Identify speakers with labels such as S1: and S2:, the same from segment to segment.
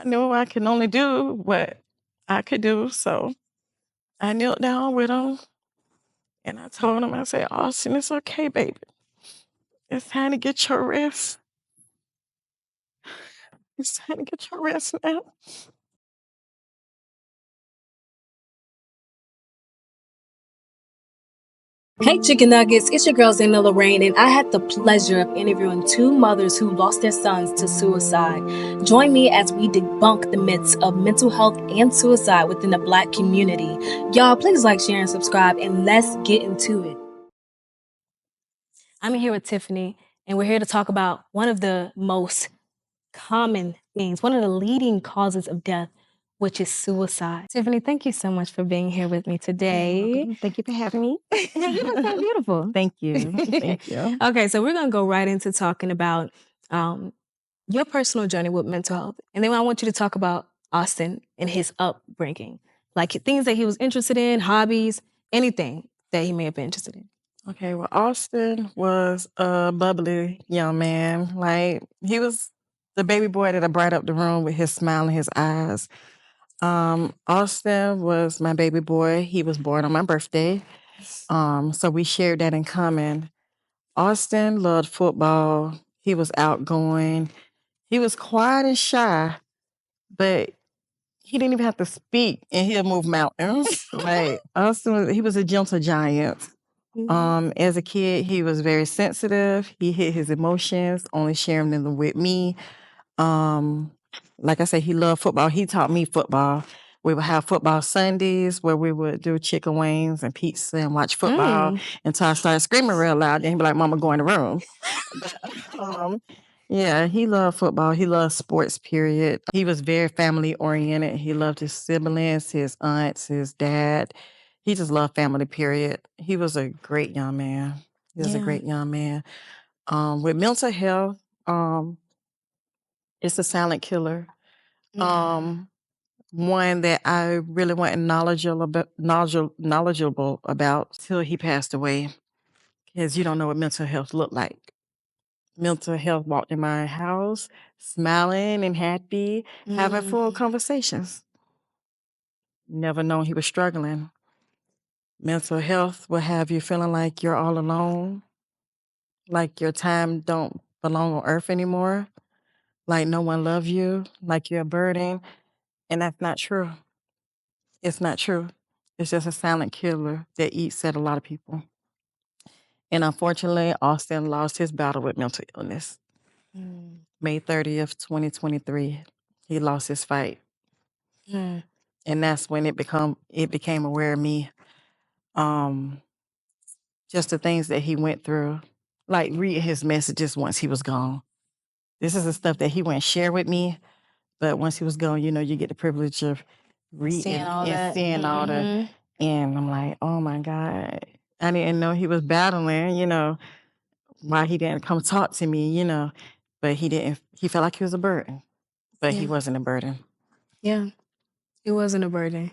S1: I knew I could only do what I could do. So I knelt down with him and I told him, I said, Austin, it's okay, baby. It's time to get your rest. It's time to get your rest now.
S2: Hey, Chicken Nuggets, it's your girl Zayna Lorraine, and I had the pleasure of interviewing two mothers who lost their sons to suicide. Join me as we debunk the myths of mental health and suicide within the Black community. Y'all, please like, share, and subscribe, and let's get into it. I'm here with Tiffany, and we're here to talk about one of the most common things, one of the leading causes of death, which is suicide. Tiffany, thank you so much for being here with me today.
S3: Thank you for having me.
S2: You look so beautiful.
S3: Thank you. Thank you.
S2: Okay, so we're going to go right into talking about your personal journey with mental health. And then I want you to talk about Austin and his upbringing, like things that he was interested in, hobbies, anything that he may have been interested in.
S1: Okay, well, Austin was a bubbly young man. Like, he was the baby boy that bright up the room with his smile in his eyes. Austin was my baby boy. He was born on my birthday. So we shared that in common. Austin loved football. He was outgoing. He was quiet and shy, but he didn't even have to speak and he'll move mountains. Like, Austin, he was a gentle giant. As a kid, he was very sensitive. He hid his emotions, only sharing them with me. Like I said, he loved football. He taught me football. We would have football Sundays where we would do chicken wings and pizza and watch football until I started screaming real loud. Then he'd be like, Mama, go in the room. Yeah, he loved football. He loved sports, period. He was very family oriented. He loved his siblings, his aunts, his dad. He just loved family, period. He was a great young man. He was a great young man. With mental health, it's a silent killer. One that I really wasn't knowledgeable about till he passed away. Because you don't know what mental health looked like. Mental health walked in my house, smiling and happy, having full conversations. Never known he was struggling. Mental health will have you feeling like you're all alone, like your time don't belong on earth anymore, like no one loves you, like you're a burden. And that's not true. It's not true. It's just a silent killer that eats at a lot of people. And unfortunately, Austin lost his battle with mental illness. May 30th, 2023, he lost his fight. And that's when it became aware of me. Just the things that he went through, like reading his messages once he was gone. This is the stuff that he wouldn't share with me, but once he was gone, you get the privilege of reading
S2: Seeing all that.
S1: seeing all that. And I'm like, oh my God, I didn't know he was battling, why he didn't come talk to me, but he felt like he was a burden, but he wasn't a burden.
S2: Yeah, he wasn't a burden.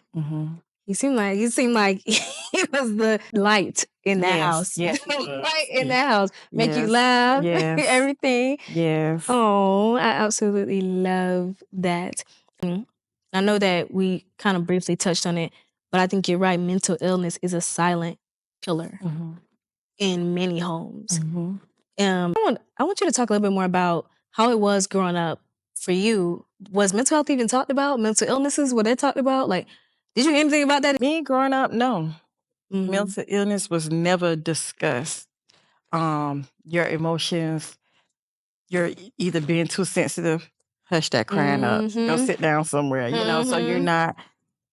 S2: He seemed like he was the light in that house.
S1: Yes,
S2: Light in that house. Make you
S1: Yes,
S2: laugh,
S1: yes.
S2: everything.
S1: Yes.
S2: Oh, I absolutely love that. I know that we kind of briefly touched on it, but I think you're right. Mental illness is a silent killer in many homes. I want you to talk a little bit more about how it was growing up for you. Was mental health even talked about? Mental illnesses, were they talked about? Like, did you hear anything about that?
S1: Me growing up, no. Mental illness was never discussed. Your emotions, you're either being too sensitive, hush that crying up, go sit down somewhere, so you're not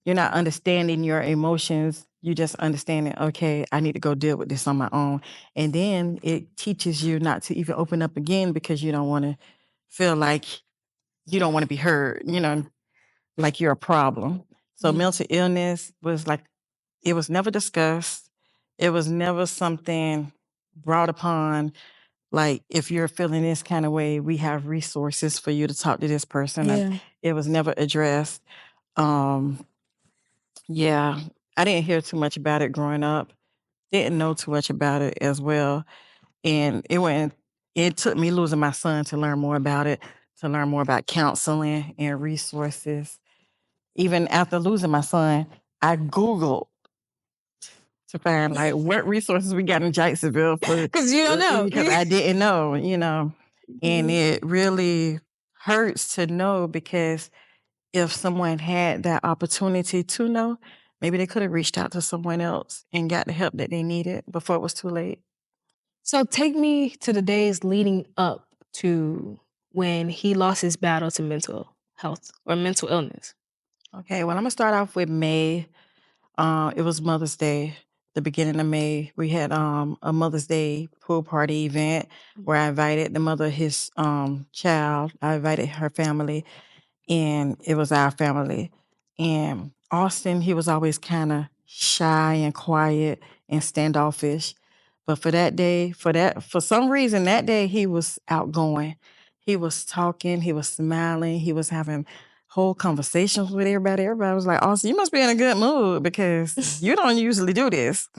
S1: understanding your emotions. You just understanding, okay, I need to go deal with this on my own. And then it teaches you not to even open up again because you don't want to feel like you don't want to be heard, like you're a problem. So mental illness was like, it was never discussed. It was never something brought upon. Like, if you're feeling this kind of way, we have resources for you to talk to this person. And it was never addressed. Yeah, I didn't hear too much about it growing up. Didn't know too much about it as well. And it took me losing my son to learn more about it. to learn more about counseling and resources. Even after losing my son, I Googled to find like what resources we got in Jacksonville for,
S2: Because you don't know.
S1: because I didn't know, and it really hurts to know, because if someone had that opportunity to know, maybe they could have reached out to someone else and got the help that they needed before it was too late.
S2: So take me to the days leading up to when he lost his battle to mental health or mental illness.
S1: Okay, well, I'm gonna start off with May. It was Mother's Day, the beginning of May. We had a Mother's Day pool party event where I invited the mother of his child. I invited her family, and it was our family. And Austin, he was always kind of shy and quiet and standoffish. But for that day, for some reason, that day he was outgoing. He was talking, he was smiling, he was having whole conversations with everybody. Everybody was like, Austin, you must be in a good mood because you don't usually do this.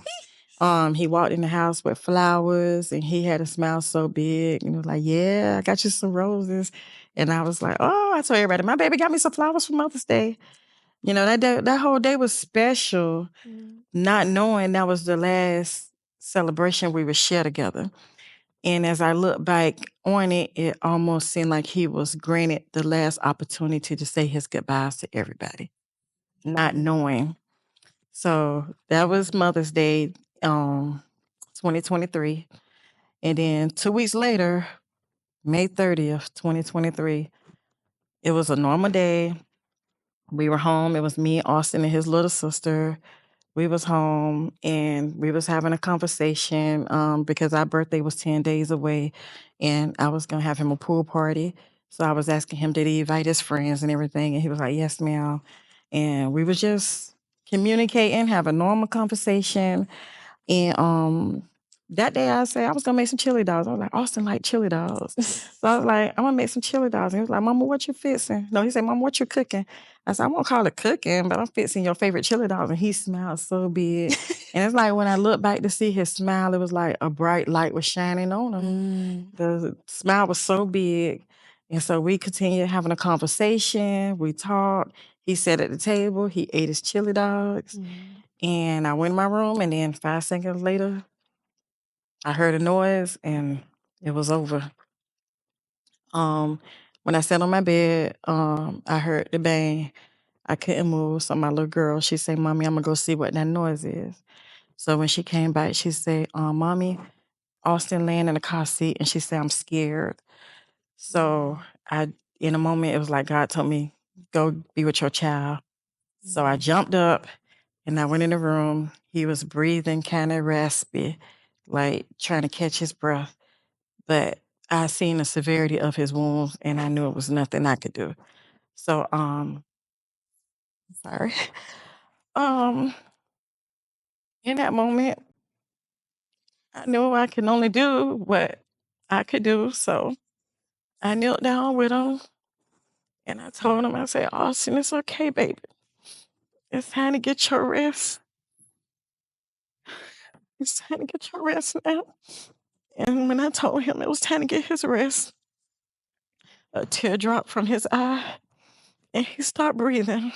S1: He walked in the house with flowers and he had a smile so big and he was like, yeah, I got you some roses. And I was like, oh, I told everybody, my baby got me some flowers for Mother's Day. That whole day was special, not knowing that was the last celebration we would share together. And as I look back on it, it almost seemed like he was granted the last opportunity to say his goodbyes to everybody, not knowing. So that was Mother's Day, 2023. And then 2 weeks later, May 30th, 2023, it was a normal day. We were home. It was me, Austin, and his little sister. We was home and we was having a conversation because our birthday was 10 days away and I was going to have him a pool party. So I was asking him, did he invite his friends and everything? And he was like, yes, ma'am. And we was just communicating, have a normal conversation. And that day I said I was gonna make some chili dogs. I was like, Austin like chili dogs. So I was like, I'm gonna make some chili dogs. And he was like, Mama, what you fixing? No, he said, Mama, what you cooking? I said, I won't call it cooking, but I'm fixing your favorite chili dogs. And he smiled so big. And it's like when I look back to see his smile, it was like a bright light was shining on him. The smile was so big. And so we continued having a conversation. We talked. He sat at the table. He ate his chili dogs. And I went in my room, and then 5 seconds later, I heard a noise, and it was over. When I sat on my bed, I heard the bang. I couldn't move, so my little girl, she said, Mommy, I'm going to go see what that noise is. So when she came back, she said, Mommy, Austin laying in the car seat, and she said, I'm scared. So in a moment, it was like God told me, go be with your child. So I jumped up, and I went in the room. He was breathing kind of raspy, like trying to catch his breath. But I seen the severity of his wounds, and I knew it was nothing I could do. So, sorry. In that moment, I knew I could only do what I could do. So I knelt down with him, and I told him, I said, Austin, it's okay, baby. It's time to get your rest. It's time to get your rest now. And when I told him it was time to get his rest, a tear dropped from his eye, and he stopped breathing.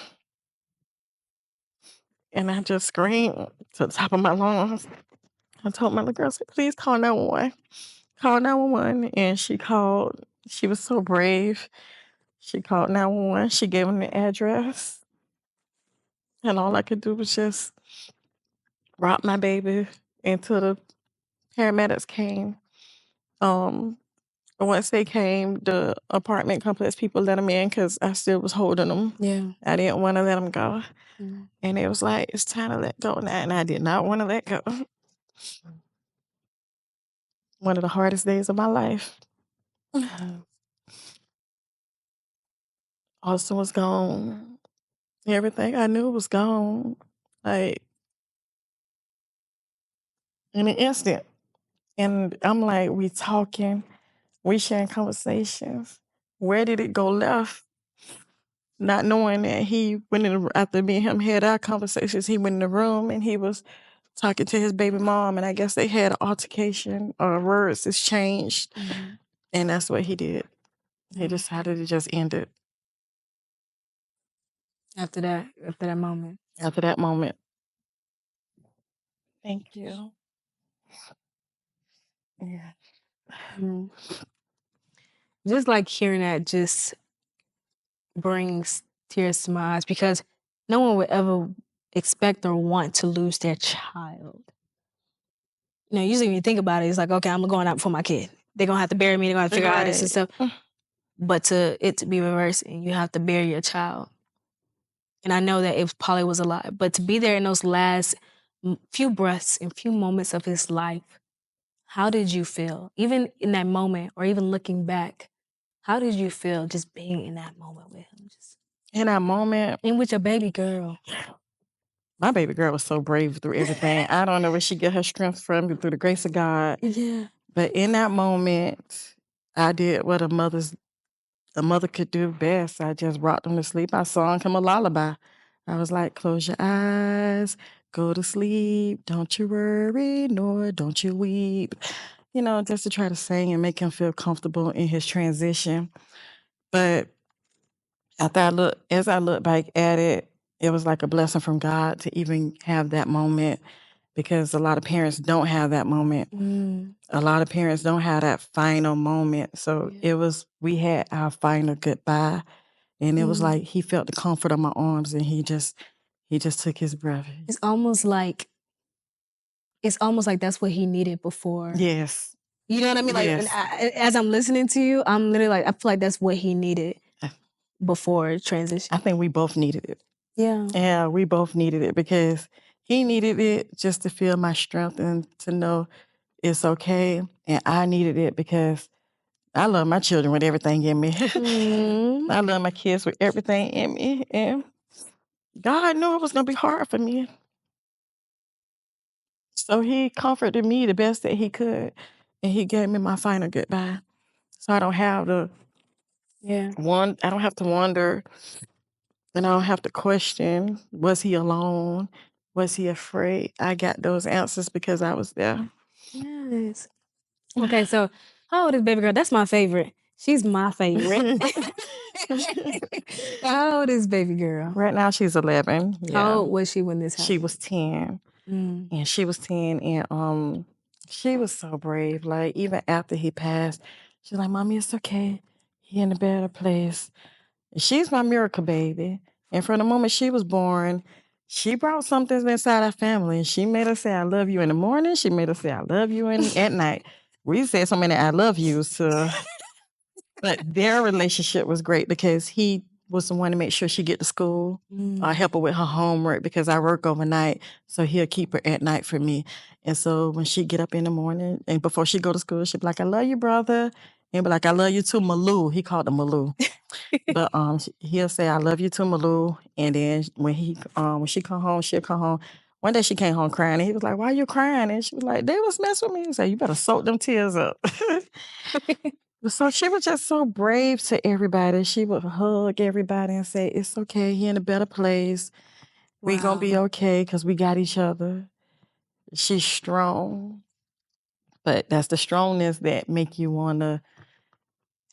S1: And I just screamed to the top of my lungs. I told my little girl, I said, please call 911. Call 911. And she called. She was so brave. She called 911. She gave him the address. And all I could do was just rock my baby until the paramedics came. Once they came, the apartment complex people let him in because I still was holding him.
S2: Yeah.
S1: I didn't want to let him go. And it was like, it's time to let go now. And I did not want to let go. One of the hardest days of my life. Austin was gone. Everything I knew was gone. Like, in an instant. And I'm like, we talking, we sharing conversations. Where did it go left? Not knowing that he went in, after me and him had our conversations, he went in the room and he was talking to his baby mom. And I guess they had an altercation or words exchanged. And that's what he did. He decided to just end it
S2: after that moment.
S1: after that moment. Thank you. Yeah.
S2: Just like hearing that just brings tears to my eyes because no one would ever expect or want to lose their child. You know, usually when you think about it, it's like, okay, I'm going out for my kid. They're gonna have to bury me. They're gonna have to figure out this and stuff. But to it to be reversed and you have to bury your child. And I know that it probably was a lot, but to be there in those last few breaths and few moments of his life, how did you feel? Even in that moment, or even looking back, how did you feel just being in that moment with him? Just
S1: in that moment,
S2: and with your baby girl.
S1: My baby girl was so brave through everything. I don't know where she get her strength from, through the grace of God.
S2: Yeah.
S1: But in that moment, I did what a mother could do best. I just rocked him to sleep. I sung him a lullaby. I was like, close your eyes, go to sleep. Don't you worry, nor don't you weep. You know, just to try to sing and make him feel comfortable in his transition. But as I look back at it, it was like a blessing from God to even have that moment, because a lot of parents don't have that moment. A lot of parents don't have that final moment. So we had our final goodbye, and it was like he felt the comfort of my arms, and he just took his breath.
S2: It's almost like that's what he needed before.
S1: Yes.
S2: You know what I mean? Like,
S1: Yes.
S2: as I'm listening to you, I'm literally like, I feel like that's what he needed before transition.
S1: I think we both needed it.
S2: Yeah.
S1: Yeah, we both needed it, because he needed it just to feel my strength and to know it's okay. And I needed it because I love my children with everything in me. I love my kids with everything in me. And God knew it was going to be hard for me. So he comforted me the best that he could. And he gave me my final goodbye. So I don't have to I don't have to wonder, and I don't have to question, was he alone? Was he afraid? I got those answers because I was there.
S2: Yes. Okay, so how old is baby girl? That's my favorite. She's my favorite. How old is baby girl?
S1: Right now she's 11. Yeah.
S2: How old was she when this happened?
S1: She was 10. And she was 10, and she was so brave. Like, even after he passed, she's like, Mommy, it's okay. He in a better place. She's my miracle baby. And from the moment she was born, she brought something inside our family. She made us say, I love you in the morning. She made us say, I love you at night. We said so many I love yous to... But their relationship was great because he was the one to make sure she get to school. I help her with her homework because I work overnight. So he'll keep her at night for me. And so when she get up in the morning and before she go to school, she'll be like, I love you, brother. And be like, I love you too, Malou. He called her Malou. But he'll say, I love you too, Malou. And then when she come home, she'll come home. One day she came home crying, and he was like, why are you crying? And she was like, they was messing with me. He said, you better soak them tears up. So she was just so brave to everybody. She would hug everybody and say, it's okay, he in a better place. We gonna be okay because we got each other. She's strong. But that's the strongness that make you wonder,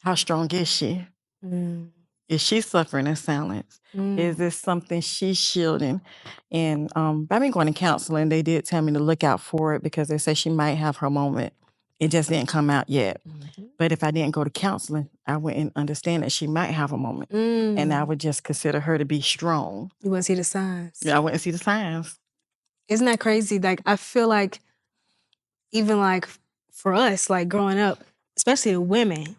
S1: how strong is she? Is she suffering in silence? Is this something she's shielding? And by me going to counseling, they did tell me to look out for it because they say she might have her moment. It just didn't come out yet. But if I didn't go to counseling, I wouldn't understand that she might have a moment. And I would just consider her to be strong.
S2: You wouldn't see the signs.
S1: Yeah, I wouldn't see the signs.
S2: Isn't that crazy? Like, I feel like even like for us, like growing up, especially the women,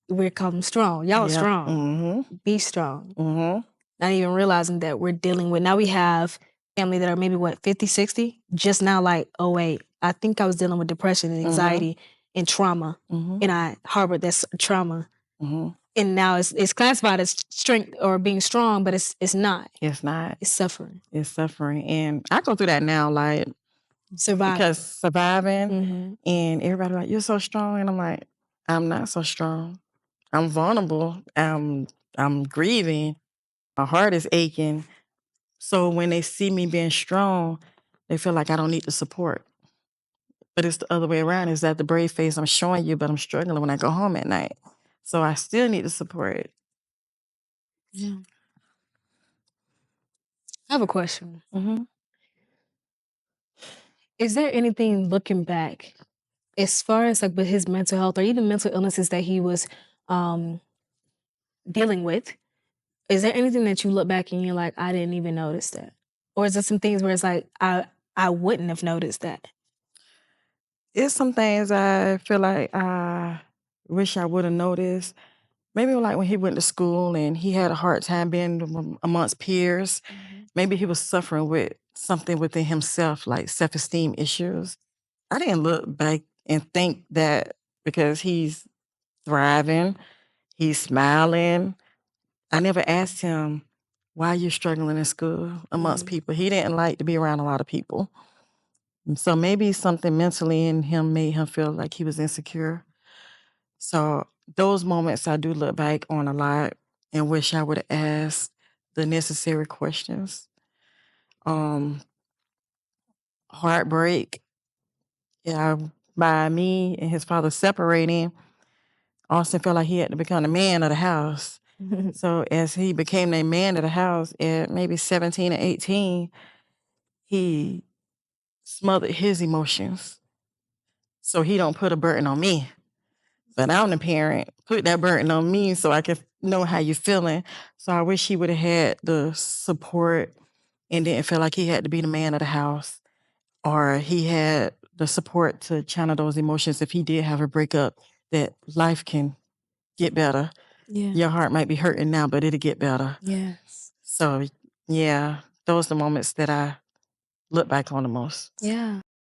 S2: we're called them strong. Y'all are strong. Be strong. Not even realizing that we're dealing with, now we have family that are maybe 50, 60. Just now, like, oh wait, I think I was dealing with depression and anxiety and trauma. And I harbored that trauma. And now it's classified as strength or being strong, but it's not.
S1: It's not.
S2: It's suffering.
S1: It's suffering. And I go through that now, like, surviving, and everybody like, you're so strong. And I'm like, I'm not so strong. I'm vulnerable. I'm grieving. My heart is aching. So when they see me being strong, they feel like I don't need the support. But it's the other way around. Is that the brave face I'm showing you, but I'm struggling when I go home at night. So I still need the support.
S2: Yeah. I have a question. Is there anything looking back, as far as like with his mental health or even mental illnesses that he was dealing with? Is there anything that you look back and you're like, I didn't even notice that? Or is there some things where it's like, I wouldn't have noticed that?
S1: It's some things I feel like I wish I would have noticed. Maybe like when he went to school and he had a hard time being amongst peers. Maybe he was suffering with something within himself, like self-esteem issues. I didn't look back and think that because he's thriving, he's smiling. I never asked him, why are you struggling in school amongst people? He didn't like to be around a lot of people. And so maybe something mentally in him made him feel like he was insecure. So those moments I do look back on a lot and wish I would have asked the necessary questions. Heartbreak. Yeah, by me and his father separating, Austin felt like he had to become the man of the house. So as he became the man of the house at maybe 17 or 18, he smothered his emotions. So he don't put a burden on me. But I'm the parent. Put that burden on me so I can know how you're feeling. So I wish he would have had the support and didn't feel like he had to be the man of the house. Or he had the support to channel those emotions if he did have a breakup, that life can get better.
S2: Yeah.
S1: Your heart might be hurting now, but it'll get better.
S2: Yes.
S1: So yeah, those are the moments that I look back on the most.
S2: Yeah.